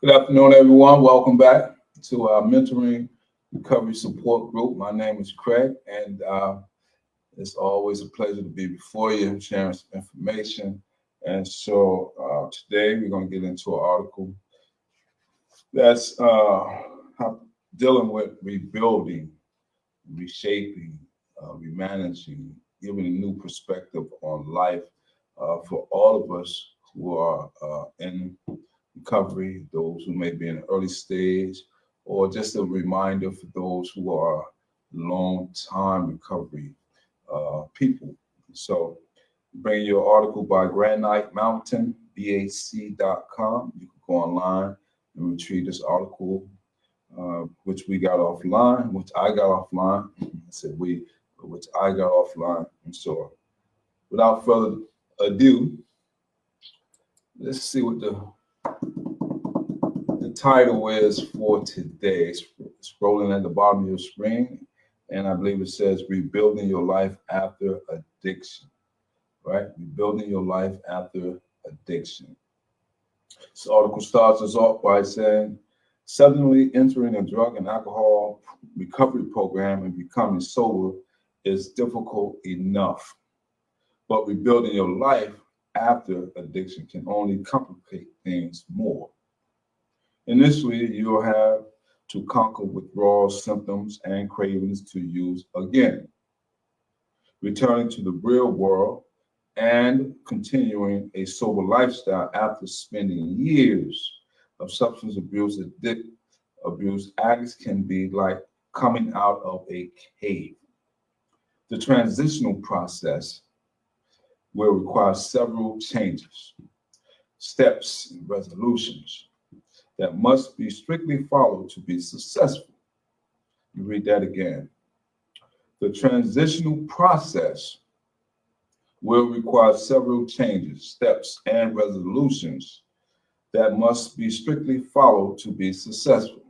Good afternoon, everyone. Welcome back to our mentoring recovery support group. My name is Craig, and it's always a pleasure to be before you, sharing some information. And so today we're going to get into an article that's dealing with rebuilding, reshaping, remanaging, giving a new perspective on life for all of us who are in recovery, those who may be in an early stage, or just a reminder for those who are long time recovery people. So bring your article by Granite Mountain, BAC.com. You can go online and retrieve this article, which we got offline, which I got offline. I said which I got offline. And so without further ado, let's see what the title is for today. It's scrolling at the bottom of your screen, and I believe it says Rebuilding Your Life After Addiction, right? Rebuilding Your Life After Addiction. This article starts us off by saying, suddenly entering a drug and alcohol recovery program and becoming sober is difficult enough, but rebuilding your life after addiction can only complicate things more. Initially, you'll have to conquer withdrawal symptoms and cravings to use again, returning to the real world and continuing a sober lifestyle after spending years of substance abuse. Abuse addicts can be like coming out of a cave. The transitional process will require several changes, steps, and resolutions that must be strictly followed to be successful. You read that again. The transitional process will require several changes, steps, and resolutions that must be strictly followed to be successful.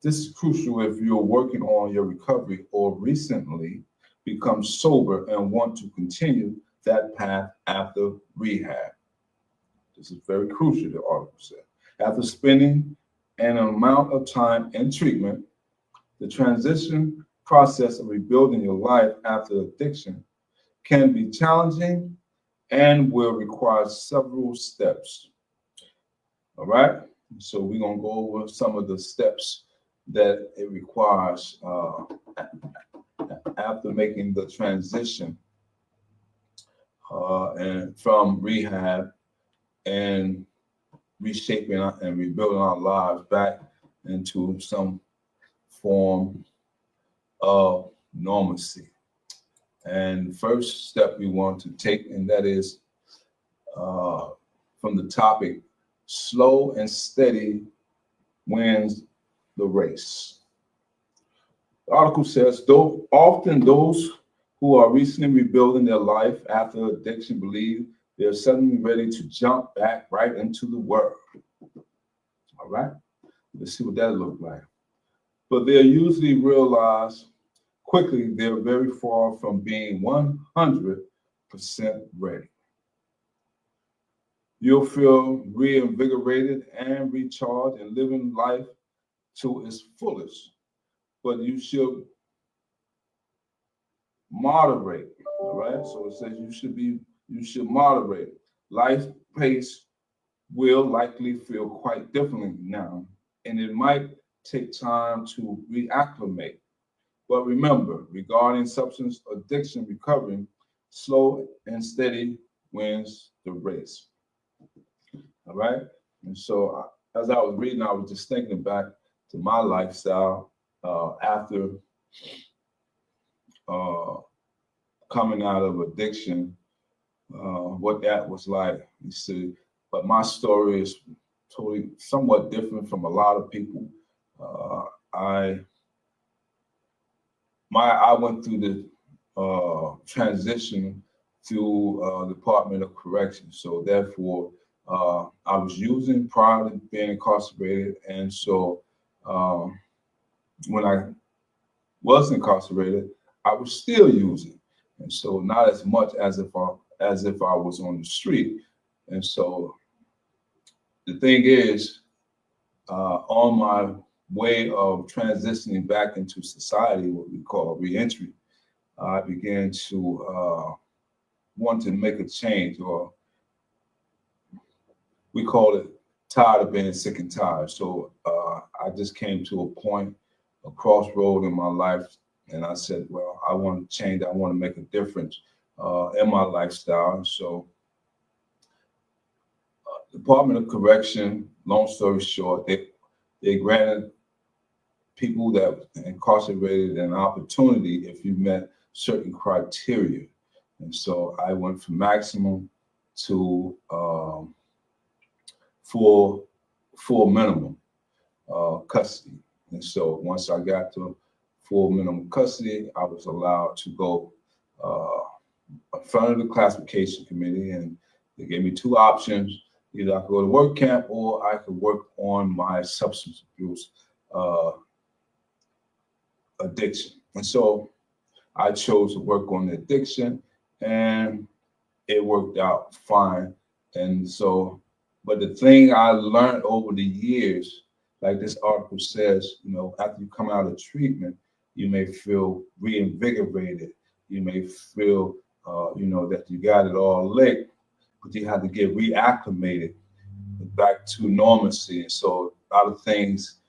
This is crucial if you're working on your recovery or recently become sober and want to continue that path after rehab. This is very crucial, the article said. After spending an amount of time in treatment, the transition process of rebuilding your life after addiction can be challenging and will require several steps. All right? So we're going to go over some of the steps that it requires after making the transition and from rehab and reshaping and rebuilding our lives back into some form of normalcy. And the first step we want to take, and that is from the topic, slow and steady wins the race. The article says, though often those who are recently rebuilding their life after addiction believe they're suddenly ready to jump back right into the world. All right, let's see what that looks like. But they'll usually realize quickly they're very far from being 100% ready. You'll feel reinvigorated and recharged and living life to its fullest, but you should moderate. All right, so it says you should moderate. Life pace will likely feel quite differently now, and it might take time to reacclimate. But remember, regarding substance addiction recovery, slow and steady wins the race. All right, and so as I was reading, I was just thinking back to my lifestyle after coming out of addiction, what that was like. You see, but my story is totally somewhat different from a lot of people. I went through the transition through Department of Corrections, so therefore I was using prior to being incarcerated, and so when I was incarcerated, I was still using, and so not as much as if I was on the street. And so the thing is, On my way of transitioning back into society, what we call reentry, I began to want to make a change, or we call it tired of being sick and tired. So I just came to a point, a crossroad in my life, and I said, well, I want to change. I want to make a difference in my lifestyle. And so, Department of Correction, long story short, they granted people that were incarcerated an opportunity if you met certain criteria. And so I went from maximum to full minimum custody. And so once I got to full minimum custody, I was allowed to go in front of the classification committee, and they gave me two options. Either I could go to work camp or I could work on my substance abuse addiction. And so I chose to work on the addiction, and it worked out fine. And so, but the thing I learned over the years, like this article says, after you come out of treatment, you may feel reinvigorated. You may feel, that you got it all licked, but you have to get reacclimated back to normalcy. And so a lot of things,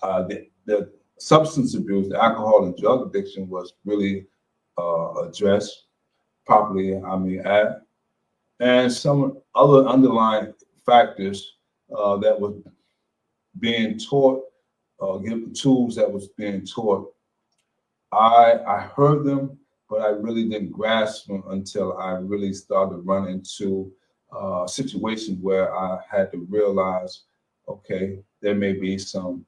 the substance abuse, the alcohol and drug addiction was really addressed properly, and some other underlying factors that was being taught, given tools that was being taught. I heard them, but I really didn't grasp them until I really started running into situations where I had to realize, okay, there may be some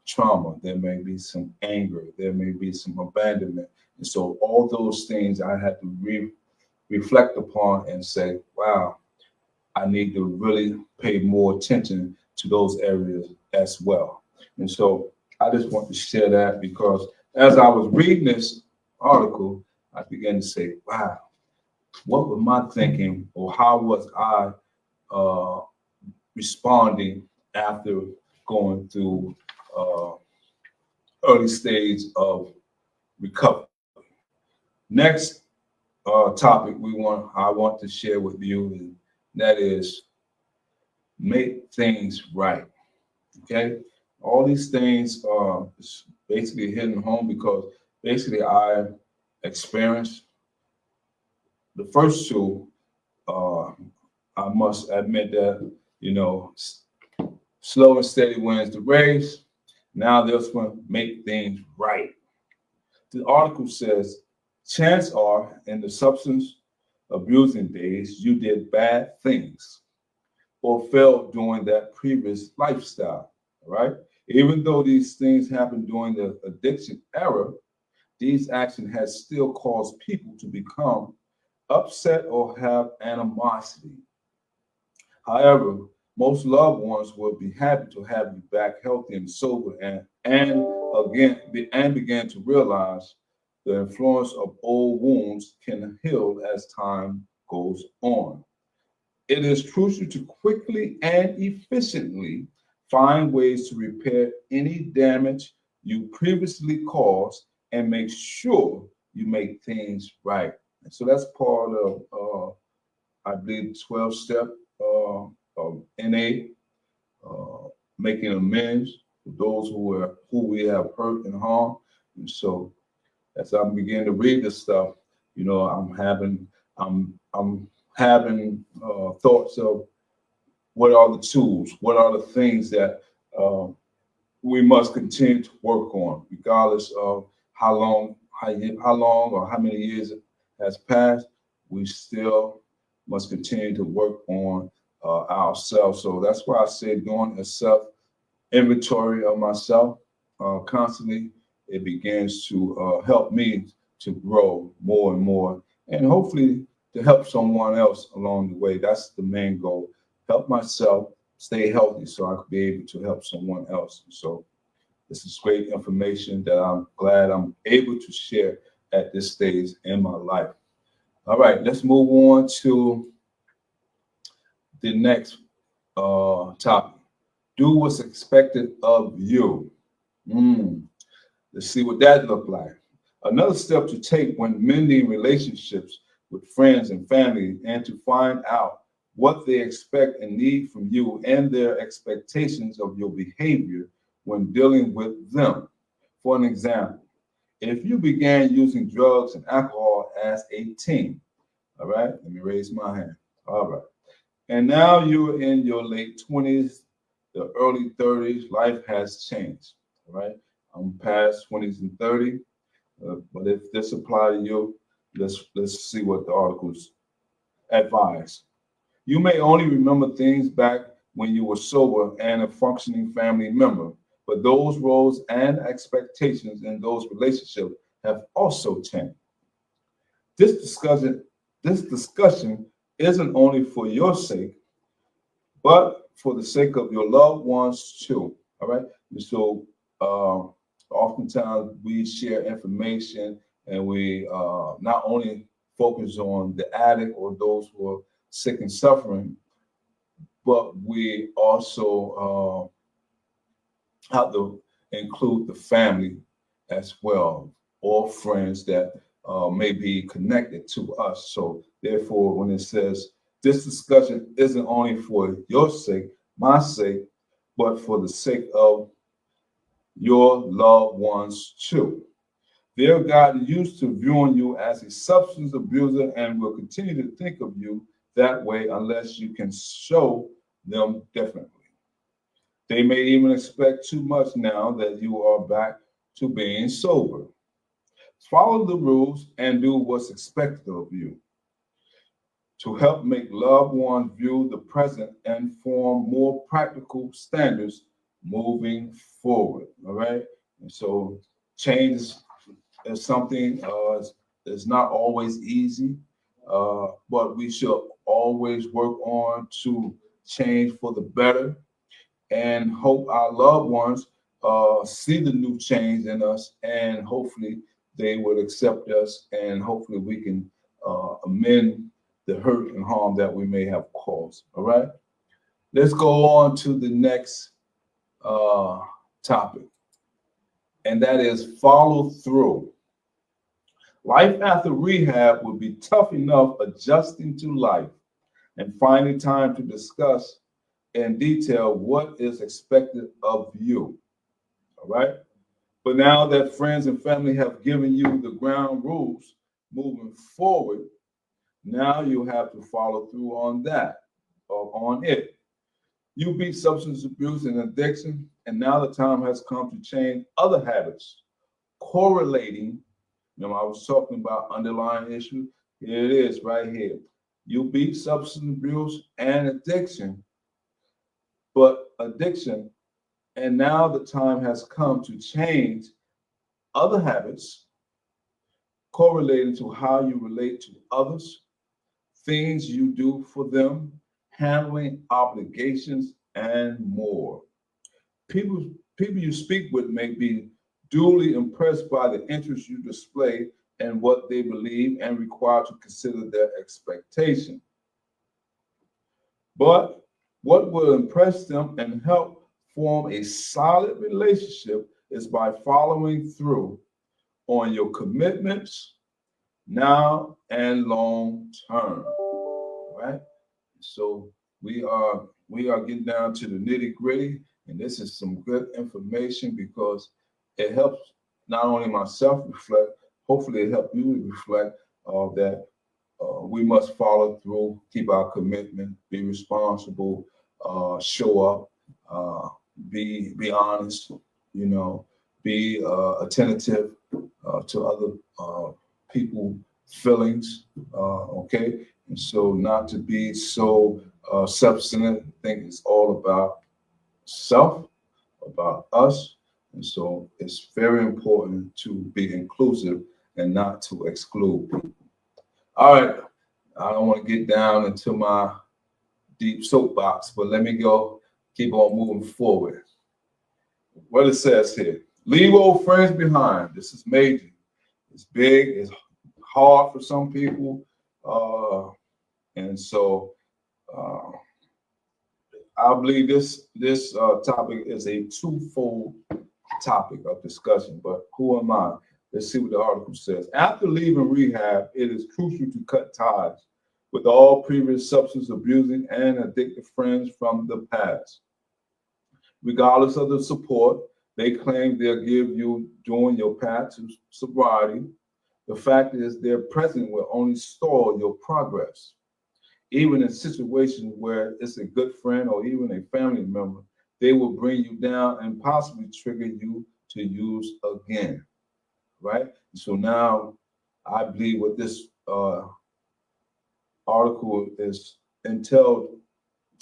trauma, there may be some anger, there may be some abandonment. And so all those things I had to reflect upon and say, wow, I need to really pay more attention to those areas as well. And so I just want to share that, because as I was reading this article, I began to say, wow, what was my thinking, or how was I responding after going through early stage of recovery? Next topic I want to share with you, and that is make things right. Okay, all these things are basically hitting home, because basically I experienced the first two. I must admit that slow and steady wins the race. Now this one, make things right. The article says, chance are in the substance abusing days you did bad things or failed during that previous lifestyle. Right? Even though these things happened during the addiction era, these actions has still caused people to become upset or have animosity. However, most loved ones will be happy to have you back healthy and sober, and begin to realize the influence of old wounds can heal as time goes on. It is crucial to quickly and efficiently find ways to repair any damage you previously caused and make sure you make things right. And so that's part of, I believe, 12 step of NA, uh, making amends for those who we have hurt and harmed. And so as I'm beginning to read this stuff, I'm having thoughts of what are the tools, what are the things that uh, we must continue to work on, regardless of how long or how many years has passed. We still must continue to work on ourselves. So that's why I say doing a self inventory of myself constantly, it begins to help me to grow more and more, and hopefully to help someone else along the way. That's the main goal. Help myself stay healthy so I could be able to help someone else. So this is great information that I'm glad I'm able to share at this stage in my life. All right, let's move on to the next topic. Do what's expected of you. Mm, let's see what that look like. Another step to take when mending relationships with friends and family, and to find out what they expect and need from you and their expectations of your behavior when dealing with them. For an example, if you began using drugs and alcohol as a teen, all right, let me raise my hand. All right. And now you're in your late 20s, the early 30s, life has changed. All right. I'm past 20s and 30. But if this apply to you, let's see what the articles advise. You may only remember things back when you were sober and a functioning family member, but those roles and expectations in those relationships have also changed. This discussion, this discussion isn't only for your sake, but for the sake of your loved ones too. All right. And so oftentimes we share information and we not only focus on the addict or those who are sick and suffering, but we also have to include the family as well, or friends that may be connected to us. So, therefore, when it says this discussion isn't only for your sake, my sake, but for the sake of your loved ones too. They've gotten used to viewing you as a substance abuser and will continue to think of you that way unless you can show them differently. They may even expect too much now that you are back to being sober. Follow the rules and do what's expected of you to help make loved ones view the present and form more practical standards moving forward. All right. And so change is something that's not always easy, but we should always work on to change for the better and hope our loved ones see the new change in us, and hopefully they would accept us, and hopefully we can amend the hurt and harm that we may have caused. All right, let's go on to the next uh, topic, and that is follow through. Life after rehab will be tough enough adjusting to life and finding time to discuss in detail what is expected of you. All right. But now that friends and family have given you the ground rules moving forward, now you have to follow through on that or on it. You beat substance abuse and addiction, and now the time has come to change other habits, correlating. I was talking about underlying issue. Here it is right here. You beat substance abuse and addiction, and now the time has come to change other habits correlating to how you relate to others, things you do for them, handling obligations, and more. People, people you speak with may be duly impressed by the interest you display and what they believe and required to consider their expectation. But what will impress them and help form a solid relationship is by following through on your commitments now and long term. Right? So we are getting down to the nitty gritty, and this is some good information because it helps not only myself reflect, hopefully it helps you reflect that we must follow through, keep our commitment, be responsible, show up, be honest, you know, be attentive to other people feelings, okay? And so not to be so substantive, think it's all about self, about us. And so it's very important to be inclusive and not to exclude people. All right, I don't want to get down into my deep soapbox, but let me go keep on moving forward. What it says here, leave old friends behind. This is major. It's big, it's hard for some people. And so uh, I believe this topic is a twofold topic of discussion, but who am I? Let's see what the article says. After leaving rehab, it is crucial to cut ties with all previous substance abusing and addictive friends from the past. Regardless of the support they claim they'll give you during your path to sobriety, the fact is their presence will only stall your progress. Even in situations where it's a good friend or even a family member, they will bring you down and possibly trigger you to use again, right? So now I believe what this article is entailed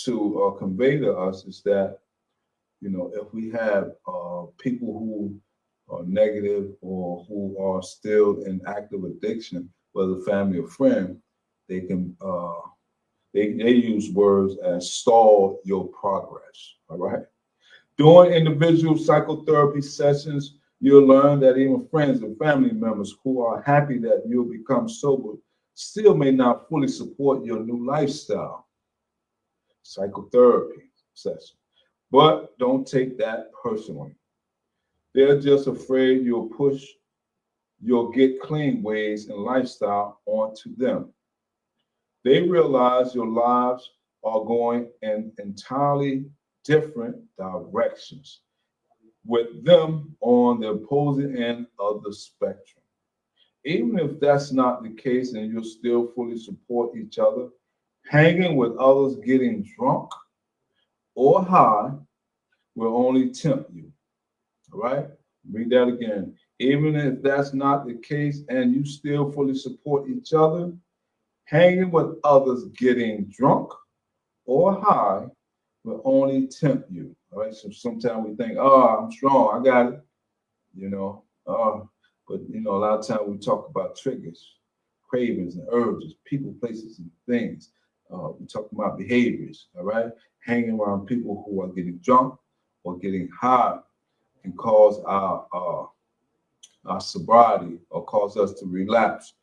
to convey to us is that, if we have people who are negative or who are still in active addiction, whether family or friend, they can they use words as stall your progress. All right. During individual psychotherapy sessions, you'll learn that even friends and family members who are happy that you'll become sober still may not fully support your new lifestyle. Psychotherapy session. But don't take that personally. They're just afraid you'll push your get clean ways and lifestyle onto them. They realize your lives are going in entirely different directions, with them on the opposing end of the spectrum. Even if that's not the case and you still fully support each other, hanging with others getting drunk or high will only tempt you. All right? Read that again. Even if that's not the case and you still fully support each other, hanging with others getting drunk or high will only tempt you. All right. So sometimes we think, oh, I'm strong, I got it, you know. But a lot of times we talk about triggers, cravings, and urges, people, places, and things. We talk about behaviors, all right? Hanging around people who are getting drunk or getting high can cause our sobriety or cause us to relapse.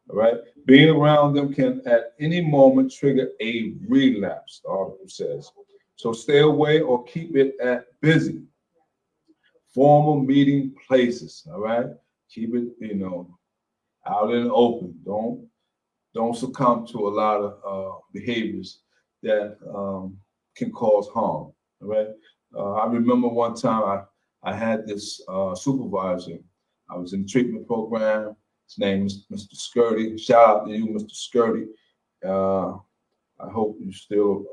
All right. Being around them can at any moment trigger a relapse, the article says. So stay away or keep it at busy, formal meeting places. All right. Keep it, out in the open. Don't succumb to a lot of behaviors that can cause harm. All right. I remember one time I had this supervisor. I was in the treatment program. His name is Mr. Skirty. Shout out to you, Mr. Skirty. I hope you're still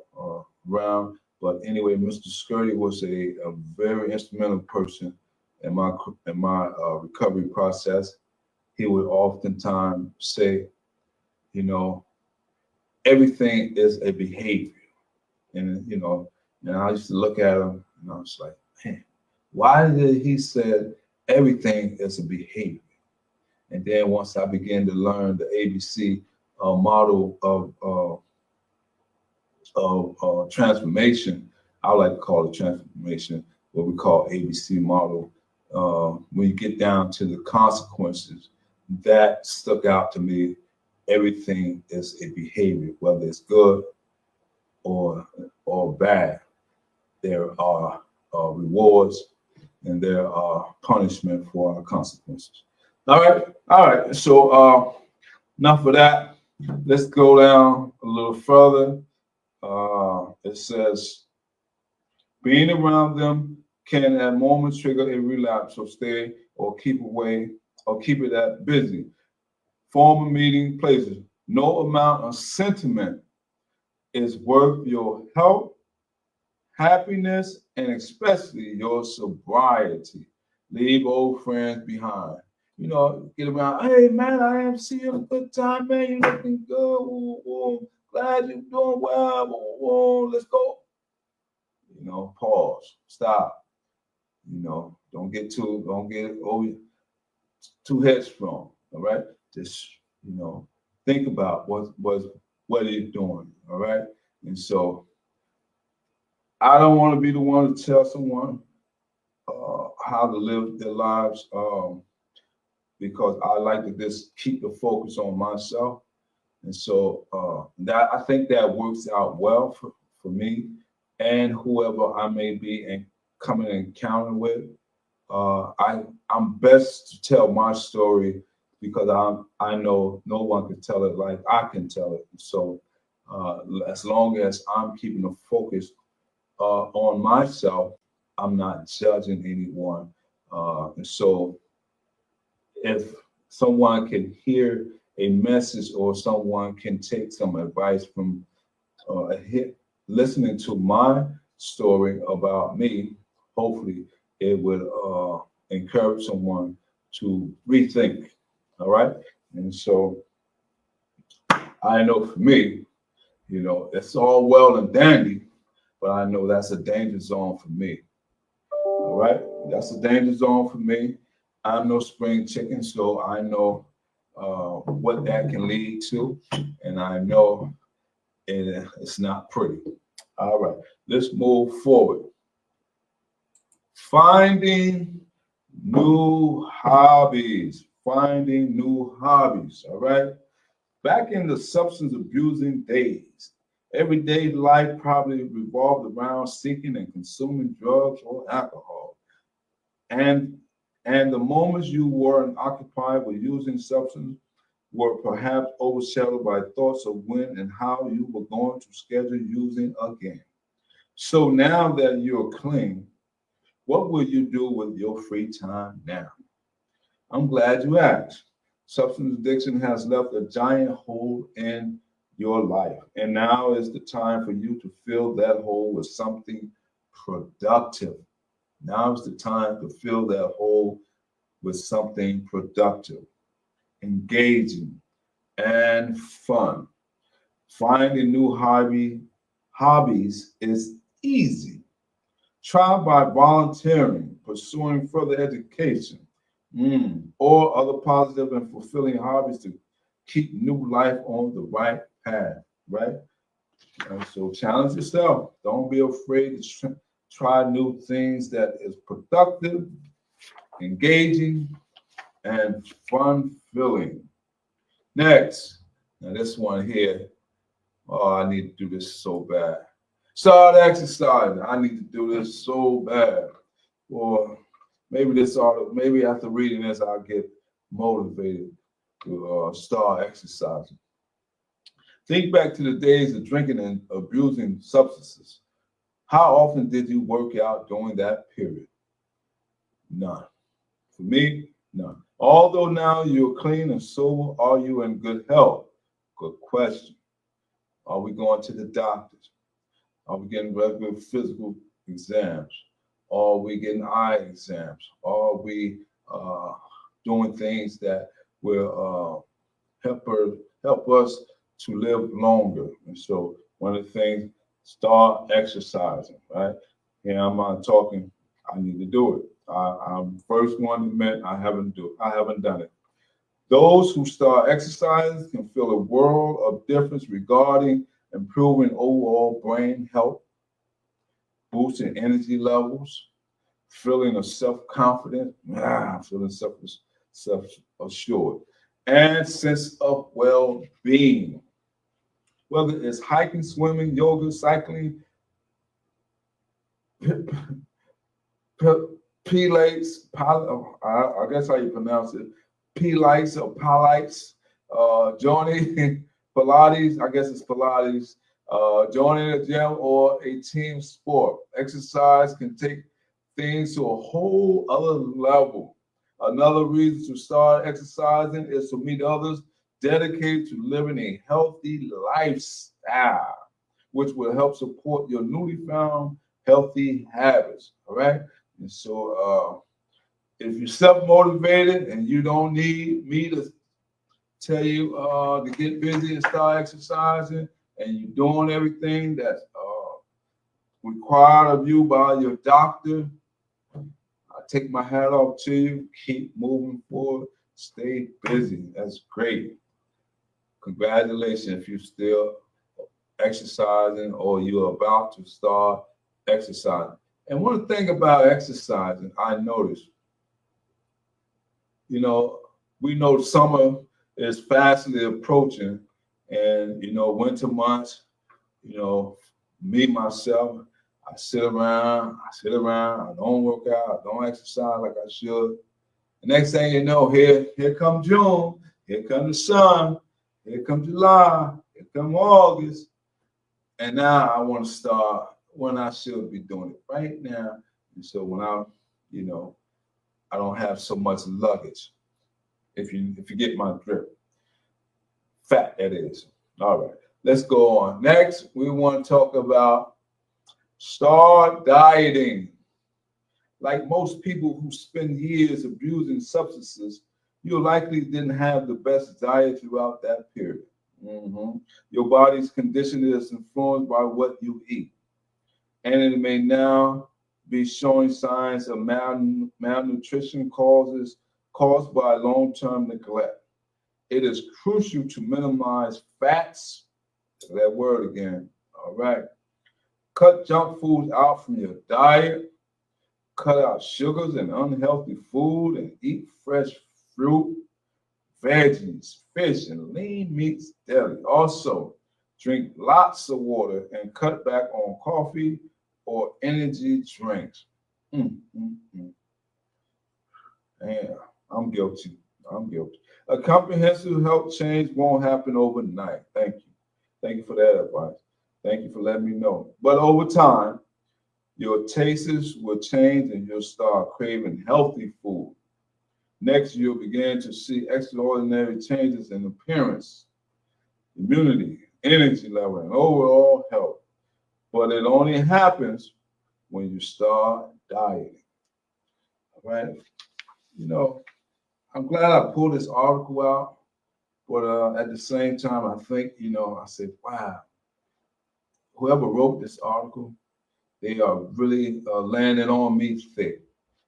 around. But anyway, Mr. Skirty was a very instrumental person in my recovery process. He would oftentimes say, everything is a behavior. And I used to look at him and I was like, man, why did he say everything is a behavior? And then once I began to learn the ABC model of transformation, I like to call it transformation, what we call ABC model. When you get down to the consequences, that stuck out to me. Everything is a behavior, whether it's good or bad. There are rewards and there are punishment for our consequences. All right. So enough of that. Let's go down a little further. It says, being around them can at moments trigger a relapse, so stay or keep away or keep it at busy. Formal meeting places. No amount of sentiment is worth your health, happiness, and especially your sobriety. Leave old friends behind. Get around. Hey man, I am seeing a good time, man. You looking good. Ooh, ooh. Glad you're doing well. Ooh, ooh. Let's go. Pause. Stop. Don't get too headstrong. All right. Just think about what he's doing. All right. And so I don't want to be the one to tell someone how to live their lives because I like to just keep the focus on myself. And so that I think that works out well for me. and whoever I may be and coming in encounter with. I'm best to tell my story because I know no one can tell it like I can tell it. So as long as I'm keeping the focus on myself, I'm not judging anyone. And so if someone can hear a message or someone can take some advice from listening to my story about me, hopefully it would encourage someone to rethink. All right. And so I know for me, it's all well and dandy, but I know that's a danger zone for me. All right. That's a danger zone for me. I'm no spring chicken, so I know what that can lead to. And I know it's not pretty. All right. Let's move forward. Finding new hobbies. Finding new hobbies. All right. Back in the substance abusing days, everyday life probably revolved around seeking and consuming drugs or alcohol. And and the moments you weren't occupied with using substance were perhaps overshadowed by thoughts of when and how you were going to schedule using again. So now that you're clean, what will you do with your free time now? I'm glad you asked. Substance addiction has left a giant hole in your life. And now is the time for you to fill that hole with something productive. Now is the time to fill that hole with something productive, engaging, and fun. Finding new hobbies is easy. Try by volunteering, pursuing further education, or other positive and fulfilling hobbies to keep new life on the right path, right? And so challenge yourself. Don't be afraid to try new things that is productive, engaging, and fun-filling. Next, now this one here, oh, I need to do this so bad. Start exercising. I need to do this so bad. Or maybe after reading this, I'll get motivated to start exercising. Think back to the days of drinking and abusing substances. How often did you work out during that period? None. For me, none. Although now you're clean and sober, are you in good health? Good question. Are we going to the doctors? Are we getting regular physical exams? Are we getting eye exams? Are we doing things that will help us to live longer? And so one of the things, start exercising, right? And I'm not talking, I need to do it. I'm the first one to admit I haven't done it. Those who start exercising can feel a world of difference regarding improving overall brain health, boosting energy levels, feeling of self-confidence, feeling self-assured, and sense of well-being. Whether it's hiking, swimming, yoga, cycling, Pilates, I guess how you pronounce it, Pilates or Pilates, joining Pilates, I guess it's Pilates, joining a gym or a team sport. Exercise can take things to a whole other level. Another reason to start exercising is to meet others dedicated to living a healthy lifestyle, which will help support your newly found healthy habits. All right. And so if you're self-motivated and you don't need me to tell you to get busy and start exercising, and you're doing everything that's required of you by your doctor, I take my hat off to you. Keep moving forward. Stay busy. That's great. Congratulations if you're still exercising or you're about to start exercising. And one thing about exercising, I noticed, we know summer is fastly approaching, and winter months, me myself, I sit around, I don't work out, I don't exercise like I should. The next thing you know, here come June, here come the sun, here come July, here come August. And now I want to start when I should be doing it right now. And so when I don't have so much luggage. If you get my drift. Fat, that is. All right, let's go on. Next, we want to talk about start dieting. Like most people who spend years abusing substances, you likely didn't have the best diet throughout that period. Your body's condition is influenced by what you eat, and it may now be showing signs of malnutrition caused by long-term neglect. It is crucial to minimize fats. That word again. All right. Cut junk foods out from your diet. Cut out sugars and unhealthy food and eat fresh fruit, veggies, fish, and lean meats daily. Also, drink lots of water and cut back on coffee or energy drinks. Mm, mm, mm. Yeah, I'm guilty. I'm guilty. A comprehensive health change won't happen overnight. Thank you. Thank you for that advice. Thank you for letting me know. But over time, your tastes will change and you'll start craving healthy food. Next, you'll begin to see extraordinary changes in appearance, immunity, energy level, and overall health. But it only happens when you start dieting. All right? You know, I'm glad I pulled this article out, but at the same time, I think, I said, wow, whoever wrote this article, they are really landing on me thick.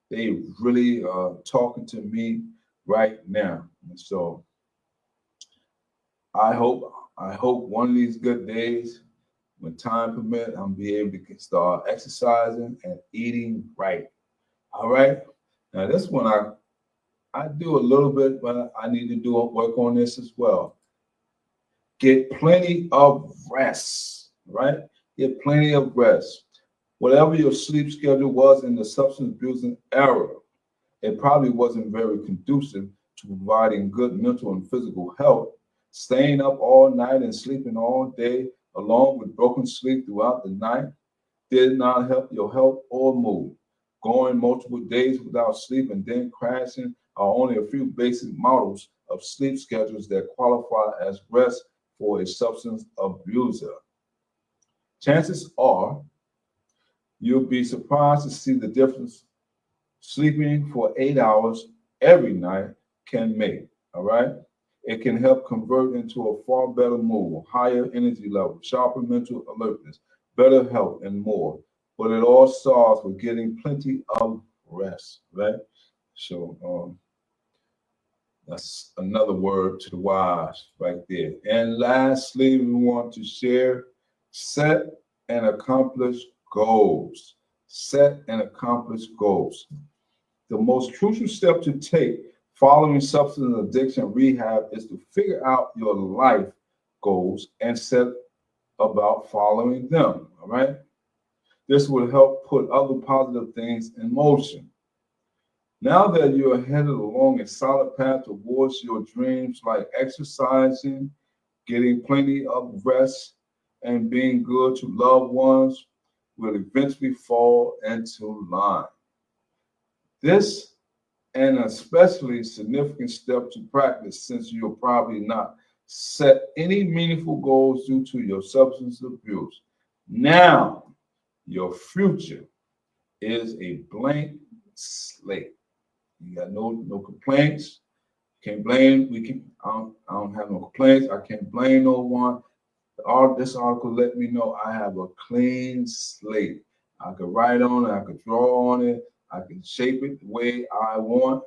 They really talking to me right now. And so I hope one of these good days, when time permits, I'm be able to start exercising and eating right. All right. Now this one I do a little bit, but I need to do work on this as well. Get plenty of rest, right? Get plenty of rest. Whatever your sleep schedule was in the substance abusing era, it probably wasn't very conducive to providing good mental and physical health. Staying up all night and sleeping all day, along with broken sleep throughout the night, did not help your health or mood. Going multiple days without sleep and then crashing are only a few basic models of sleep schedules that qualify as rest for a substance abuser. Chances are you'll be surprised to see the difference sleeping for 8 hours every night can make. All right. It can help convert into a far better mood, higher energy level, sharper mental alertness, better health, and more. But it all starts with getting plenty of rest, right? So that's another word to the wise right there. And lastly, we want to share set and accomplish goals. Set and accomplish goals. The most crucial step to take following substance addiction rehab is to figure out your life goals and set about following them. All right. This will help put other positive things in motion. Now that you're headed along a solid path towards your dreams, like exercising, getting plenty of rest, and being good to loved ones, will eventually fall into line. This an especially significant step to practice since you'll probably not set any meaningful goals due to your substance abuse. Now, your future is a blank slate. You got no complaints. Can't blame. I don't have no complaints. I can't blame no one. This article let me know I have a clean slate. I could write on it. I could draw on it. I can shape it the way I want.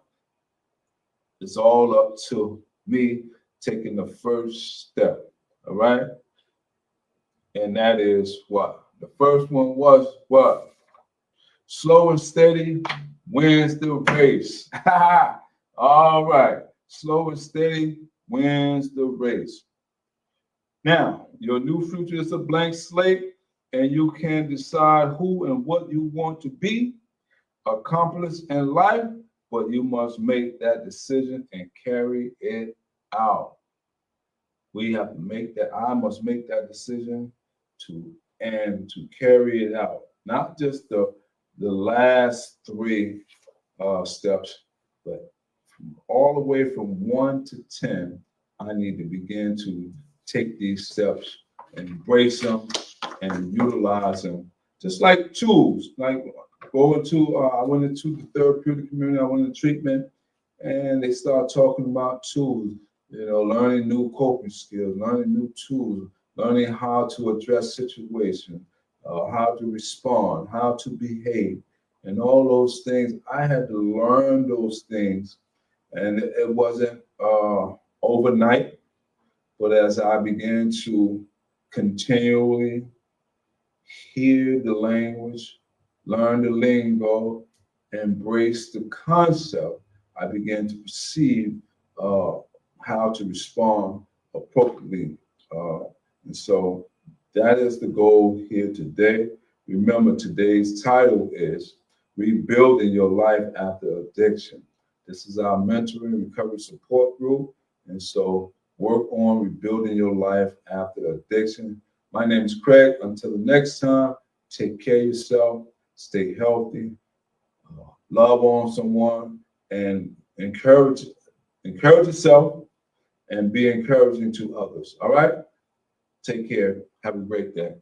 It's all up to me taking the first step. All right. And that is what? The first one was what? Slow and steady wins the race. All right. Slow and steady wins the race. Now, your new future is a blank slate. and you can decide who and what you want to be, accomplish in life, but you must make that decision and carry it out. We have to make that, I must make that decision to and to carry it out. Not just the last three steps, but all the way from 1 to 10, I need to begin to take these steps, embrace them, and utilize them, just like tools. Like I went into the therapeutic community, I went into treatment, and they start talking about tools. Learning new coping skills, learning new tools, learning how to address situations, how to respond, how to behave, and all those things. I had to learn those things, and it wasn't overnight, but as I began to continually hear the language, learn the lingo, embrace the concept, I began to perceive uh, how to respond appropriately. Uh, and so that is the goal here today. Remember, today's title is Rebuilding Your Life After Addiction. This is our mentoring recovery support group. And so work on rebuilding your life after addiction. My name is Craig. Until the next time, take care of yourself, stay healthy, love on someone, and encourage yourself and be encouraging to others. All right? Take care. Have a great day.